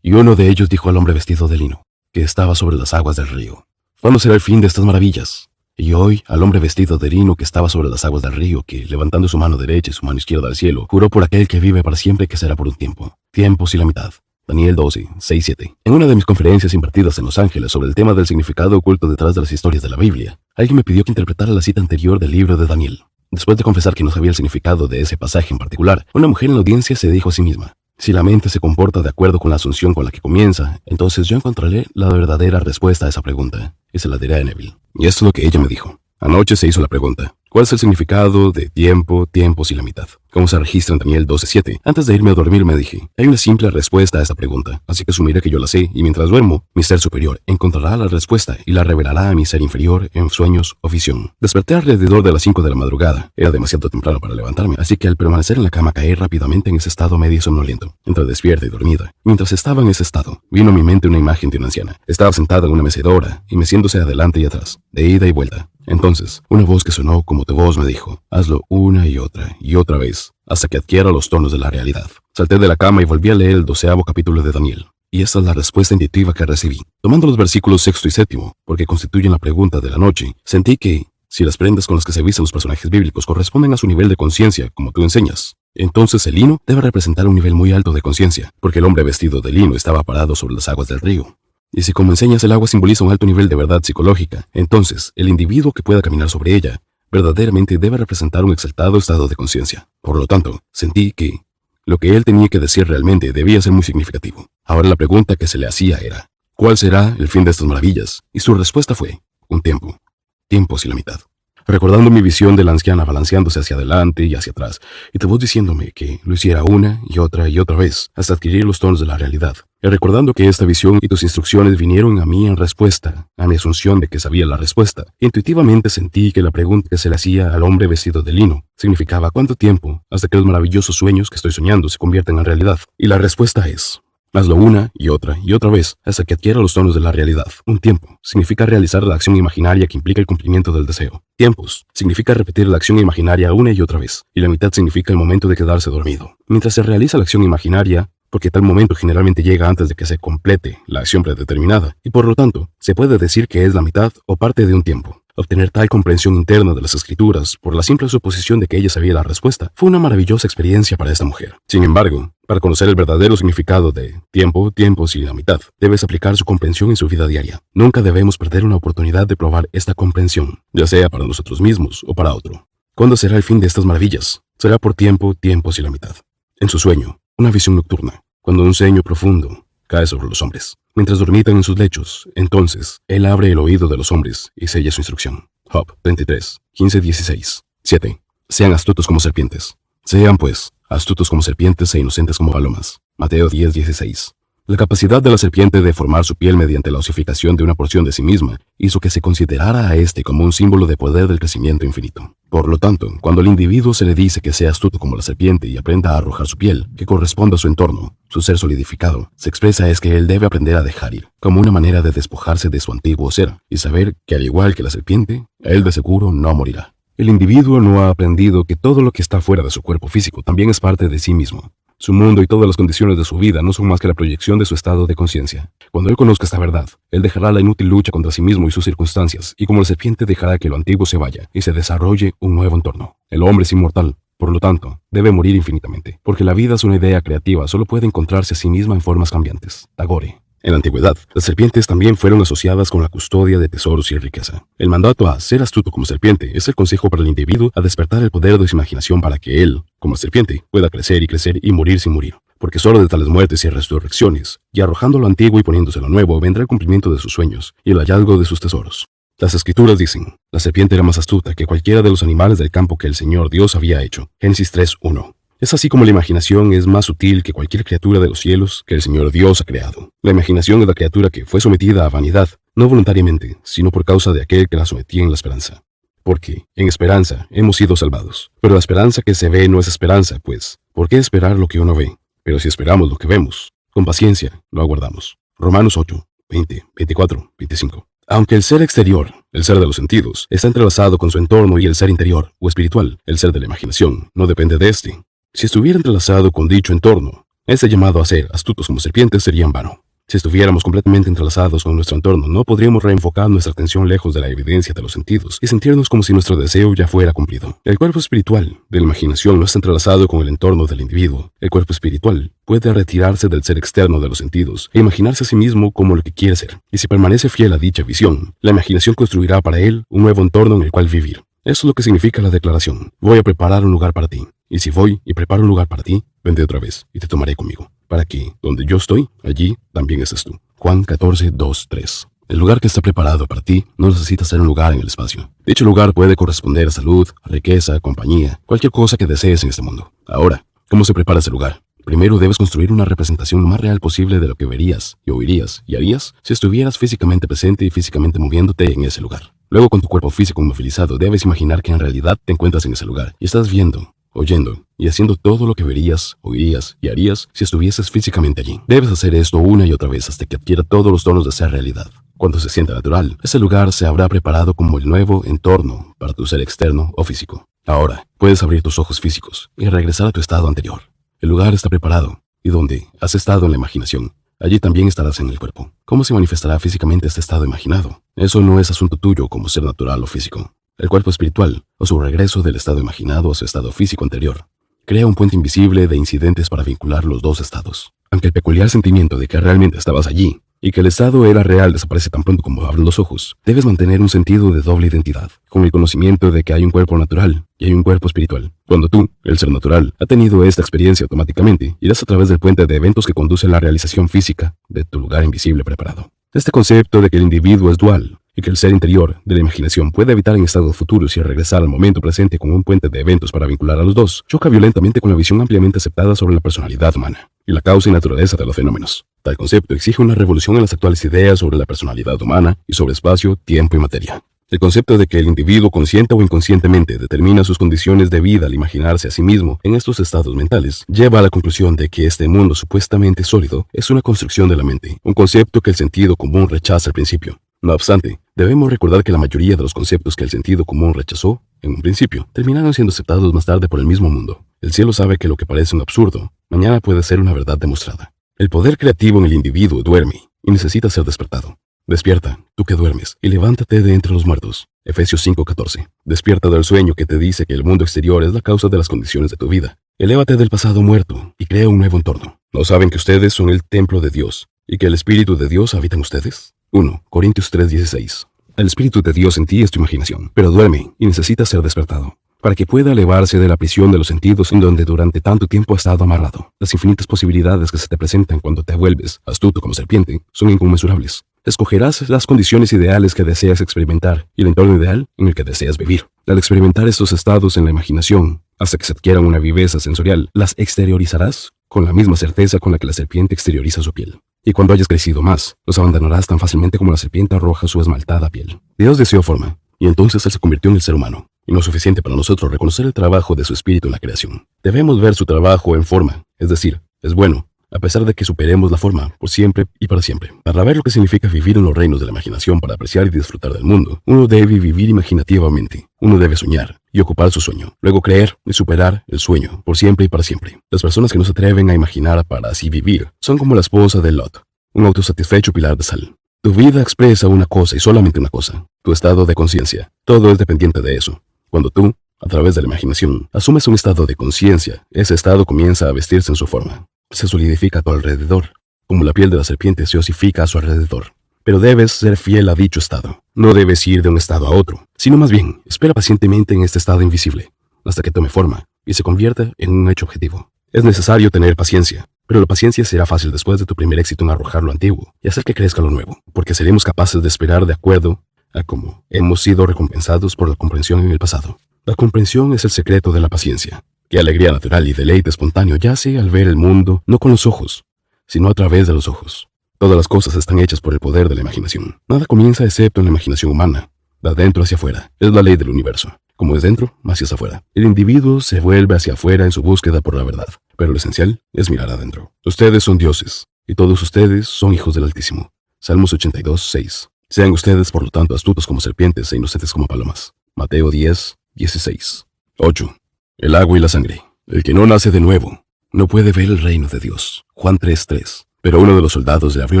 Y uno de ellos dijo al hombre vestido de lino, que estaba sobre las aguas del río: ¿cuándo será el fin de estas maravillas? Y hoy, al hombre vestido de lino que estaba sobre las aguas del río, que, levantando su mano derecha y su mano izquierda al cielo, juró por aquel que vive para siempre que será por un tiempo. Tiempos y la mitad. Daniel 12, 6, 7. En una de mis conferencias impartidas en Los Ángeles sobre el tema del significado oculto detrás de las historias de la Biblia, alguien me pidió que interpretara la cita anterior del libro de Daniel. Después de confesar que no sabía el significado de ese pasaje en particular, una mujer en la audiencia se dijo a sí misma: si la mente se comporta de acuerdo con la asunción con la que comienza, entonces yo encontraré la verdadera respuesta a esa pregunta, y se la diré a Neville. Y esto es lo que ella me dijo. Anoche se hizo la pregunta: ¿cuál es el significado de tiempo, tiempos y la mitad? como se registra en Daniel 12:7. Antes de irme a dormir me dije, hay una simple respuesta a esta pregunta, así que asumiré que yo la sé, y mientras duermo, mi ser superior encontrará la respuesta y la revelará a mi ser inferior en sueños o visión. Desperté alrededor de las 5 de la madrugada. Era demasiado temprano para levantarme, así que al permanecer en la cama caí rápidamente en ese estado medio somnoliento, entre despierta y dormida. Mientras estaba en ese estado, vino a mi mente una imagen de una anciana. Estaba sentada en una mecedora y meciéndose adelante y atrás, de ida y vuelta. Entonces, una voz que sonó como tu voz me dijo, hazlo una y otra vez, hasta que adquiera los tonos de la realidad. Salté de la cama y volví a leer el 12º capítulo de Daniel. Y esta es la respuesta intuitiva que recibí. Tomando los versículos 6 y 7, porque constituyen la pregunta de la noche, sentí que, si las prendas con las que se visten los personajes bíblicos corresponden a su nivel de conciencia, como tú enseñas, entonces el lino debe representar un nivel muy alto de conciencia, porque el hombre vestido de lino estaba parado sobre las aguas del río. Y si como enseñas el agua simboliza un alto nivel de verdad psicológica, entonces el individuo que pueda caminar sobre ella verdaderamente debe representar un exaltado estado de conciencia. Por lo tanto, sentí que lo que él tenía que decir realmente debía ser muy significativo. Ahora la pregunta que se le hacía era, ¿cuál será el fin de estas maravillas? Y su respuesta fue, un tiempo. Tiempos y la mitad. Recordando mi visión de la anciana balanceándose hacia adelante y hacia atrás, y tu voz diciéndome que lo hiciera una y otra vez, hasta adquirir los tonos de la realidad. Y recordando que esta visión y tus instrucciones vinieron a mí en respuesta a mi asunción de que sabía la respuesta, intuitivamente sentí que la pregunta que se le hacía al hombre vestido de lino significaba cuánto tiempo hasta que los maravillosos sueños que estoy soñando se conviertan en realidad. Y la respuesta es, hazlo una y otra vez hasta que adquiera los tonos de la realidad. Un tiempo significa realizar la acción imaginaria que implica el cumplimiento del deseo. Tiempos significa repetir la acción imaginaria una y otra vez. Y la mitad significa el momento de quedarse dormido. Mientras se realiza la acción imaginaria, porque tal momento generalmente llega antes de que se complete la acción predeterminada, y por lo tanto, se puede decir que es la mitad o parte de un tiempo. Obtener tal comprensión interna de las escrituras, por la simple suposición de que ella sabía la respuesta, fue una maravillosa experiencia para esta mujer. Sin embargo, para conocer el verdadero significado de tiempo, tiempos y la mitad, debes aplicar su comprensión en su vida diaria. Nunca debemos perder una oportunidad de probar esta comprensión, ya sea para nosotros mismos o para otro. ¿Cuándo será el fin de estas maravillas? Será por tiempo, tiempos y la mitad. En su sueño, una visión nocturna, cuando un sueño profundo cae sobre los hombres, mientras dormitan en sus lechos, entonces él abre el oído de los hombres y sella su instrucción. Job 33, 15-16. 7. Sean astutos como serpientes. Sean, pues, astutos como serpientes e inocentes como palomas. Mateo 10:16. La capacidad de la serpiente de formar su piel mediante la osificación de una porción de sí misma hizo que se considerara a este como un símbolo de poder del crecimiento infinito. Por lo tanto, cuando al individuo se le dice que sea astuto como la serpiente y aprenda a arrojar su piel, que corresponda a su entorno, su ser solidificado, se expresa es que él debe aprender a dejar ir, como una manera de despojarse de su antiguo ser, y saber que al igual que la serpiente, él de seguro no morirá. El individuo no ha aprendido que todo lo que está fuera de su cuerpo físico también es parte de sí mismo. Su mundo y todas las condiciones de su vida no son más que la proyección de su estado de conciencia. Cuando él conozca esta verdad, él dejará la inútil lucha contra sí mismo y sus circunstancias, y como la serpiente dejará que lo antiguo se vaya y se desarrolle un nuevo entorno. El hombre es inmortal, por lo tanto, debe morir infinitamente, porque la vida es una idea creativa, solo puede encontrarse a sí misma en formas cambiantes. Tagore. En la antigüedad, las serpientes también fueron asociadas con la custodia de tesoros y riqueza. El mandato a ser astuto como serpiente es el consejo para el individuo a despertar el poder de su imaginación para que él, como serpiente, pueda crecer y morir sin morir. Porque solo de tales muertes y resurrecciones, y arrojando lo antiguo y poniéndose lo nuevo, vendrá el cumplimiento de sus sueños y el hallazgo de sus tesoros. Las escrituras dicen, la serpiente era más astuta que cualquiera de los animales del campo que el Señor Dios había hecho. Génesis 3:1. Es así como la imaginación es más sutil que cualquier criatura de los cielos que el Señor Dios ha creado. La imaginación es la criatura que fue sometida a vanidad, no voluntariamente, sino por causa de aquel que la sometía en la esperanza. Porque, en esperanza, hemos sido salvados. Pero la esperanza que se ve no es esperanza, pues, ¿por qué esperar lo que uno ve? Pero si esperamos lo que vemos, con paciencia lo aguardamos. Romanos 8, 20, 24, 25. Aunque el ser exterior, el ser de los sentidos, está entrelazado con su entorno y el ser interior, o espiritual, el ser de la imaginación, no depende de este. Si estuviera entrelazado con dicho entorno, ese llamado a ser astutos como serpientes sería en vano. Si estuviéramos completamente entrelazados con nuestro entorno, no podríamos reenfocar nuestra atención lejos de la evidencia de los sentidos y sentirnos como si nuestro deseo ya fuera cumplido. El cuerpo espiritual de la imaginación no está entrelazado con el entorno del individuo. El cuerpo espiritual puede retirarse del ser externo de los sentidos e imaginarse a sí mismo como lo que quiere ser. Y si permanece fiel a dicha visión, la imaginación construirá para él un nuevo entorno en el cual vivir. Eso es lo que significa la declaración. Voy a preparar un lugar para ti. Y si voy y preparo un lugar para ti, vendré otra vez y te tomaré conmigo, para que, donde yo estoy, allí también estés tú. Juan 14:2-3. El lugar que está preparado para ti no necesita ser un lugar en el espacio. Dicho lugar puede corresponder a salud, a riqueza, compañía, cualquier cosa que desees en este mundo. Ahora, ¿cómo se prepara ese lugar? Primero debes construir una representación lo más real posible de lo que verías y oirías y harías si estuvieras físicamente presente y físicamente moviéndote en ese lugar. Luego, con tu cuerpo físico inmovilizado, debes imaginar que en realidad te encuentras en ese lugar y estás viendo, oyendo y haciendo todo lo que verías, oirías y harías si estuvieses físicamente allí. Debes hacer esto una y otra vez hasta que adquiera todos los tonos de ser realidad. Cuando se sienta natural, ese lugar se habrá preparado como el nuevo entorno para tu ser externo o físico. Ahora, puedes abrir tus ojos físicos y regresar a tu estado anterior. El lugar está preparado, y donde has estado en la imaginación, allí también estarás en el cuerpo. ¿Cómo se manifestará físicamente este estado imaginado? Eso no es asunto tuyo como ser natural o físico. El cuerpo espiritual, o su regreso del estado imaginado a su estado físico anterior, crea un puente invisible de incidentes para vincular los dos estados. Aunque el peculiar sentimiento de que realmente estabas allí, y que el estado era real desaparece tan pronto como abres los ojos, debes mantener un sentido de doble identidad, con el conocimiento de que hay un cuerpo natural y hay un cuerpo espiritual. Cuando tú, el ser natural, ha tenido esta experiencia automáticamente, irás a través del puente de eventos que conducen a la realización física de tu lugar invisible preparado. Este concepto de que el individuo es dual y que el ser interior de la imaginación puede habitar en estados futuros y regresar al momento presente con un puente de eventos para vincular a los dos, choca violentamente con la visión ampliamente aceptada sobre la personalidad humana y la causa y naturaleza de los fenómenos. Tal concepto exige una revolución en las actuales ideas sobre la personalidad humana y sobre espacio, tiempo y materia. El concepto de que el individuo consciente o inconscientemente determina sus condiciones de vida al imaginarse a sí mismo en estos estados mentales lleva a la conclusión de que este mundo supuestamente sólido es una construcción de la mente, un concepto que el sentido común rechaza al principio. No obstante, debemos recordar que la mayoría de los conceptos que el sentido común rechazó en un principio terminaron siendo aceptados más tarde por el mismo mundo. El cielo sabe que lo que parece un absurdo mañana puede ser una verdad demostrada. El poder creativo en el individuo duerme y necesita ser despertado. Despierta, tú que duermes, y levántate de entre los muertos. Efesios 5:14. Despierta del sueño que te dice que el mundo exterior es la causa de las condiciones de tu vida. Elévate del pasado muerto y crea un nuevo entorno. ¿No saben que ustedes son el templo de Dios y que el Espíritu de Dios habita en ustedes? 1 Corintios 3:16. El Espíritu de Dios en ti es tu imaginación, pero duerme y necesita ser despertado, para que pueda elevarse de la prisión de los sentidos en donde durante tanto tiempo ha estado amarrado. Las infinitas posibilidades que se te presentan cuando te vuelves astuto como serpiente son inconmensurables. Escogerás las condiciones ideales que deseas experimentar y el entorno ideal en el que deseas vivir. Al experimentar estos estados en la imaginación, hasta que se adquieran una viveza sensorial, las exteriorizarás con la misma certeza con la que la serpiente exterioriza su piel. Y cuando hayas crecido más, los abandonarás tan fácilmente como la serpiente arroja su esmaltada piel. Dios deseó forma, y entonces Él se convirtió en el ser humano. Y no es suficiente para nosotros reconocer el trabajo de su espíritu en la creación. Debemos ver su trabajo en forma, es decir, es bueno, a pesar de que superemos la forma por siempre y para siempre. Para ver lo que significa vivir en los reinos de la imaginación para apreciar y disfrutar del mundo, uno debe vivir imaginativamente. Uno debe soñar y ocupar su sueño, luego creer y superar el sueño por siempre y para siempre. Las personas que no se atreven a imaginar para así vivir son como la esposa de Lot, un autosatisfecho pilar de sal. Tu vida expresa una cosa y solamente una cosa, tu estado de conciencia. Todo es dependiente de eso. Cuando tú, a través de la imaginación, asumes un estado de conciencia, ese estado comienza a vestirse en su forma. Se solidifica a tu alrededor, como la piel de la serpiente se osifica a su alrededor. Pero debes ser fiel a dicho estado. No debes ir de un estado a otro, sino más bien, espera pacientemente en este estado invisible, hasta que tome forma y se convierta en un hecho objetivo. Es necesario tener paciencia, pero la paciencia será fácil después de tu primer éxito en arrojar lo antiguo y hacer que crezca lo nuevo, porque seremos capaces de esperar de acuerdo a cómo hemos sido recompensados por la comprensión en el pasado. La comprensión es el secreto de la paciencia. Qué alegría natural y deleite espontáneo yace al ver el mundo no con los ojos, sino a través de los ojos. Todas las cosas están hechas por el poder de la imaginación. Nada comienza excepto en la imaginación humana. De adentro hacia afuera. Es la ley del universo. Como es dentro, así es afuera. El individuo se vuelve hacia afuera en su búsqueda por la verdad. Pero lo esencial es mirar adentro. Ustedes son dioses, y todos ustedes son hijos del Altísimo. Salmos 82:6. Sean ustedes, por lo tanto, astutos como serpientes e inocentes como palomas. Mateo 10:16. 8. El agua y la sangre. El que no nace de nuevo no puede ver el reino de Dios. Juan 3:3. Pero uno de los soldados le abrió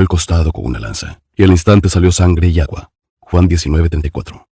el costado con una lanza, y al instante salió sangre y agua. Juan 19:34.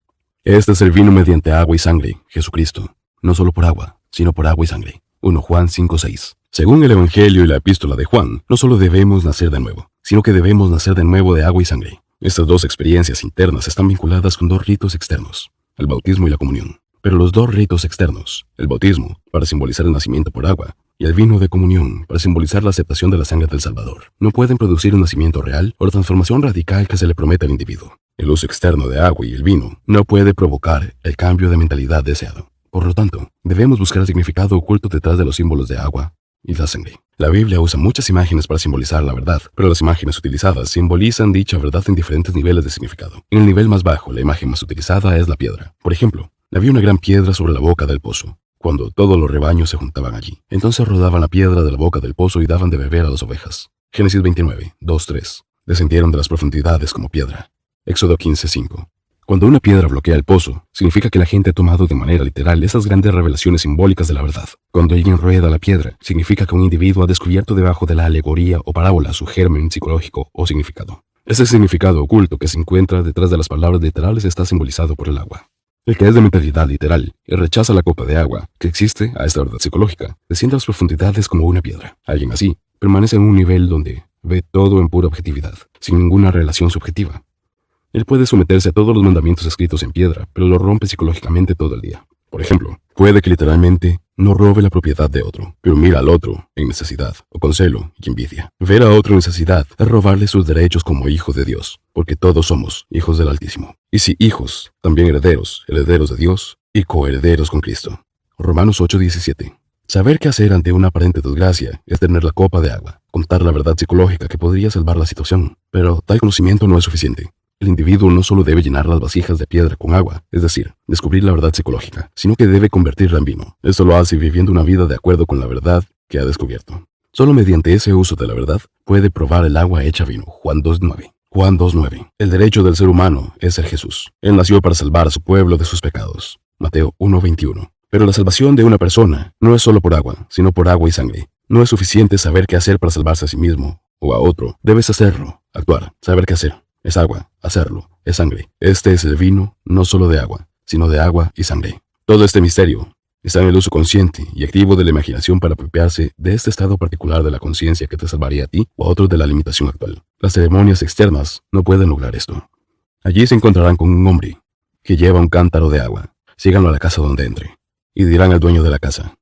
Este es el vino mediante agua y sangre, Jesucristo, no solo por agua, sino por agua y sangre. 1 Juan 5:6. Según el Evangelio y la epístola de Juan, no solo debemos nacer de nuevo, sino que debemos nacer de nuevo de agua y sangre. Estas dos experiencias internas están vinculadas con dos ritos externos, el bautismo y la comunión. Pero los dos ritos externos, el bautismo, para simbolizar el nacimiento por agua, y el vino de comunión para simbolizar la aceptación de la sangre del Salvador. No pueden producir un nacimiento real o la transformación radical que se le promete al individuo. El uso externo de agua y el vino no puede provocar el cambio de mentalidad deseado. Por lo tanto, debemos buscar el significado oculto detrás de los símbolos de agua y la sangre. La Biblia usa muchas imágenes para simbolizar la verdad, pero las imágenes utilizadas simbolizan dicha verdad en diferentes niveles de significado. En el nivel más bajo, la imagen más utilizada es la piedra. Por ejemplo, había una gran piedra sobre la boca del pozo, cuando todos los rebaños se juntaban allí. Entonces rodaban la piedra de la boca del pozo y daban de beber a las ovejas. Génesis 29, 2-3. Descendieron de las profundidades como piedra. Éxodo 15:5. Cuando una piedra bloquea el pozo, significa que la gente ha tomado de manera literal esas grandes revelaciones simbólicas de la verdad. Cuando alguien rueda la piedra, significa que un individuo ha descubierto debajo de la alegoría o parábola su germen psicológico o significado. Ese significado oculto que se encuentra detrás de las palabras literales está simbolizado por el agua. El que es de mentalidad literal y rechaza la copa de agua que existe a esta verdad psicológica, desciende a las profundidades como una piedra. Alguien así permanece en un nivel donde ve todo en pura objetividad, sin ninguna relación subjetiva. Él puede someterse a todos los mandamientos escritos en piedra, pero lo rompe psicológicamente todo el día. Por ejemplo, puede que literalmente no robe la propiedad de otro, pero mira al otro en necesidad, o con celo y envidia. Ver a otro en necesidad es robarle sus derechos como hijo de Dios, porque todos somos hijos del Altísimo. Y si hijos, también herederos, herederos de Dios y coherederos con Cristo. Romanos 8:17. Saber qué hacer ante una aparente desgracia es tener la copa de agua, contar la verdad psicológica que podría salvar la situación, pero tal conocimiento no es suficiente. El individuo no solo debe llenar las vasijas de piedra con agua, es decir, descubrir la verdad psicológica, sino que debe convertirla en vino. Esto lo hace viviendo una vida de acuerdo con la verdad que ha descubierto. Solo mediante ese uso de la verdad puede probar el agua hecha vino. Juan 2:9. Juan 2:9. El derecho del ser humano es ser Jesús. Él nació para salvar a su pueblo de sus pecados. Mateo 1:21. Pero la salvación de una persona no es solo por agua, sino por agua y sangre. No es suficiente saber qué hacer para salvarse a sí mismo o a otro. Debes hacerlo, actuar, saber qué hacer. Es agua, hacerlo, es sangre. Este es el vino, no solo de agua, sino de agua y sangre. Todo este misterio está en el uso consciente y activo de la imaginación para apropiarse de este estado particular de la conciencia que te salvaría a ti o a otros de la limitación actual. Las ceremonias externas no pueden lograr esto. Allí se encontrarán con un hombre que lleva un cántaro de agua. Síganlo a la casa donde entre. Y dirán al dueño de la casa: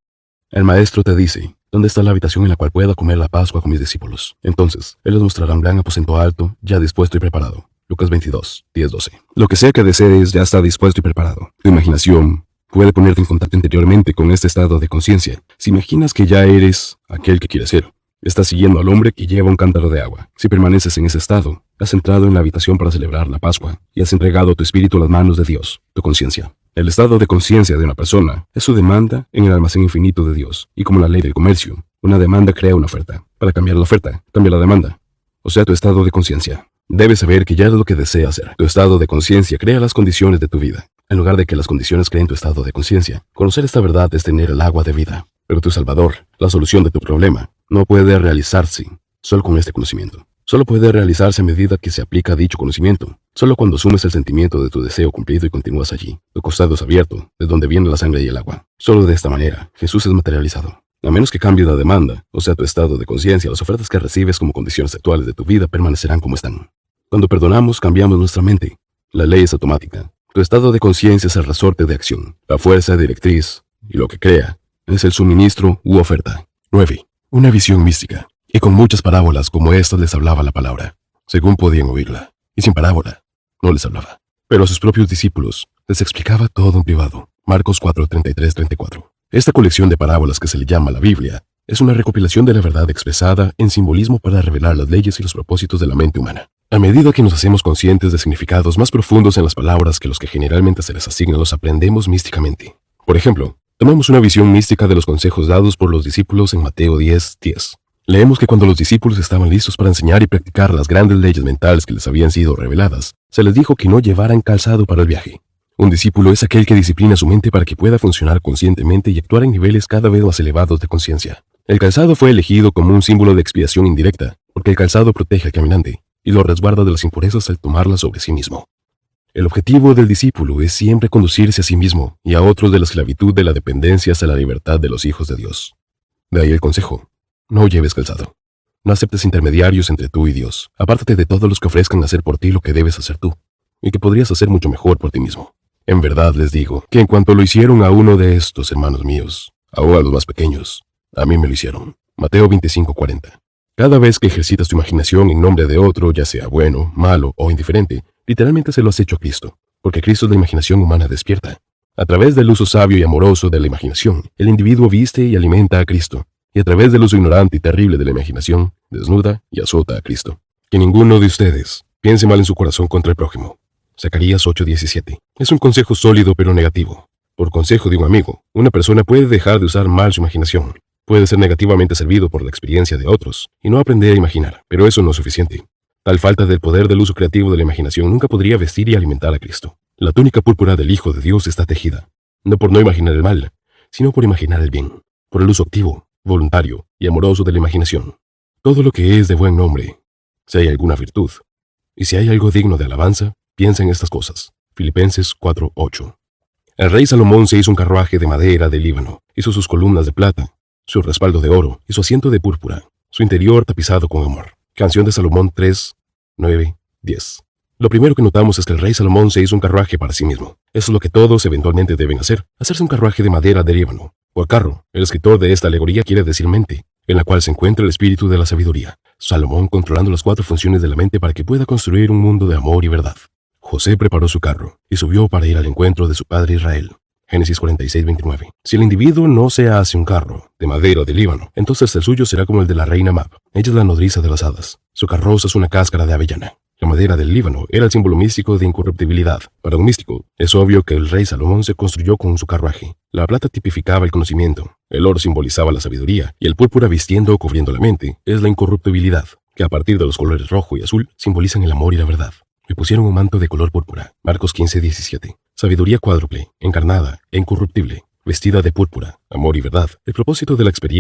el maestro te dice, ¿dónde está la habitación en la cual pueda comer la Pascua con mis discípulos? Entonces, él les mostrará un gran aposento alto, ya dispuesto y preparado. Lucas 22, 10-12. Lo que sea que desees ya está dispuesto y preparado. Tu imaginación puede ponerte en contacto interiormente con este estado de conciencia. Si imaginas que ya eres aquel que quieres ser, estás siguiendo al hombre que lleva un cántaro de agua. Si permaneces en ese estado, has entrado en la habitación para celebrar la Pascua y has entregado tu espíritu a las manos de Dios, tu conciencia. El estado de conciencia de una persona es su demanda en el almacén infinito de Dios. Y como la ley del comercio, una demanda crea una oferta. Para cambiar la oferta, cambia la demanda. O sea, tu estado de conciencia. Debes saber que ya es lo que deseas hacer. Tu estado de conciencia crea las condiciones de tu vida, en lugar de que las condiciones creen tu estado de conciencia. Conocer esta verdad es tener el agua de vida. Pero tu Salvador, la solución de tu problema, no puede realizarse solo con este conocimiento. Solo puede realizarse a medida que se aplica dicho conocimiento. Solo cuando asumes el sentimiento de tu deseo cumplido y continúas allí. Tu costado es abierto, de donde viene la sangre y el agua. Solo de esta manera, Jesús es materializado. A menos que cambie la demanda, o sea, tu estado de conciencia, las ofertas que recibes como condiciones actuales de tu vida permanecerán como están. Cuando perdonamos, cambiamos nuestra mente. La ley es automática. Tu estado de conciencia es el resorte de acción, la fuerza directriz, y lo que crea es el suministro u oferta. 9. Una visión mística. Y con muchas parábolas como estas les hablaba la palabra, según podían oírla, y sin parábola no les hablaba. Pero a sus propios discípulos les explicaba todo en privado. Marcos 4:33-34. Esta colección de parábolas que se le llama la Biblia es una recopilación de la verdad expresada en simbolismo para revelar las leyes y los propósitos de la mente humana. A medida que nos hacemos conscientes de significados más profundos en las palabras que los que generalmente se les asignan, los aprendemos místicamente. Por ejemplo, tomamos una visión mística de los consejos dados por los discípulos en Mateo 10:10. Leemos que cuando los discípulos estaban listos para enseñar y practicar las grandes leyes mentales que les habían sido reveladas, se les dijo que no llevaran calzado para el viaje. Un discípulo es aquel que disciplina su mente para que pueda funcionar conscientemente y actuar en niveles cada vez más elevados de conciencia. El calzado fue elegido como un símbolo de expiación indirecta, porque el calzado protege al caminante y lo resguarda de las impurezas al tomarlas sobre sí mismo. El objetivo del discípulo es siempre conducirse a sí mismo y a otros de la esclavitud de la dependencia hacia la libertad de los hijos de Dios. De ahí el consejo: no lleves calzado. No aceptes intermediarios entre tú y Dios. Apártate de todos los que ofrezcan hacer por ti lo que debes hacer tú, y que podrías hacer mucho mejor por ti mismo. En verdad les digo que en cuanto lo hicieron a uno de estos hermanos míos, aún a los más pequeños, A mí me lo hicieron. Mateo 25:40. Cada vez que ejercitas tu imaginación en nombre de otro, ya sea bueno, malo o indiferente, literalmente se lo has hecho a Cristo, porque Cristo es la imaginación humana despierta. A través del uso sabio y amoroso de la imaginación, el individuo viste y alimenta a Cristo, y a través del uso ignorante y terrible de la imaginación, desnuda y azota a Cristo. Que ninguno de ustedes piense mal en su corazón contra el prójimo. Zacarías 8:17. Es un consejo sólido pero negativo. Por consejo de un amigo, una persona puede dejar de usar mal su imaginación. Puede ser negativamente servido por la experiencia de otros y no aprender a imaginar, pero eso no es suficiente. Tal falta del poder del uso creativo de la imaginación nunca podría vestir y alimentar a Cristo. La túnica púrpura del Hijo de Dios está tejida, no por no imaginar el mal, sino por imaginar el bien, por el uso activo, voluntario y amoroso de la imaginación. Todo lo que es de buen nombre, si hay alguna virtud, y si hay algo digno de alabanza, piensa en estas cosas. Filipenses 4:8. El rey Salomón se hizo un carruaje de madera del Líbano, hizo sus columnas de plata, su respaldo de oro y su asiento de púrpura, su interior tapizado con amor. Canción de Salomón 3, 9, 10. Lo primero que notamos es que el rey Salomón se hizo un carruaje para sí mismo. Eso es lo que todos eventualmente deben hacer, hacerse un carruaje de madera de Líbano, o carro. El escritor de esta alegoría quiere decir mente, en la cual se encuentra el espíritu de la sabiduría. Salomón controlando las 4 funciones de la mente para que pueda construir un mundo de amor y verdad. José preparó su carro y subió para ir al encuentro de su padre Israel. Génesis 46:29. Si el individuo no se hace un carro de madera de Líbano, entonces el suyo será como el de la reina Mab. Ella es la nodriza de las hadas. Su carroza es una cáscara de avellana. La madera del Líbano era el símbolo místico de incorruptibilidad. Para un místico, es obvio que el rey Salomón se construyó con su carruaje. La plata tipificaba el conocimiento, el oro simbolizaba la sabiduría, y el púrpura vistiendo o cubriendo la mente es la incorruptibilidad, que a partir de los colores rojo y azul simbolizan el amor y la verdad. Le pusieron un manto de color púrpura. Marcos 15:17. Sabiduría cuádruple, encarnada e incorruptible, vestida de púrpura, amor y verdad. El propósito de la experiencia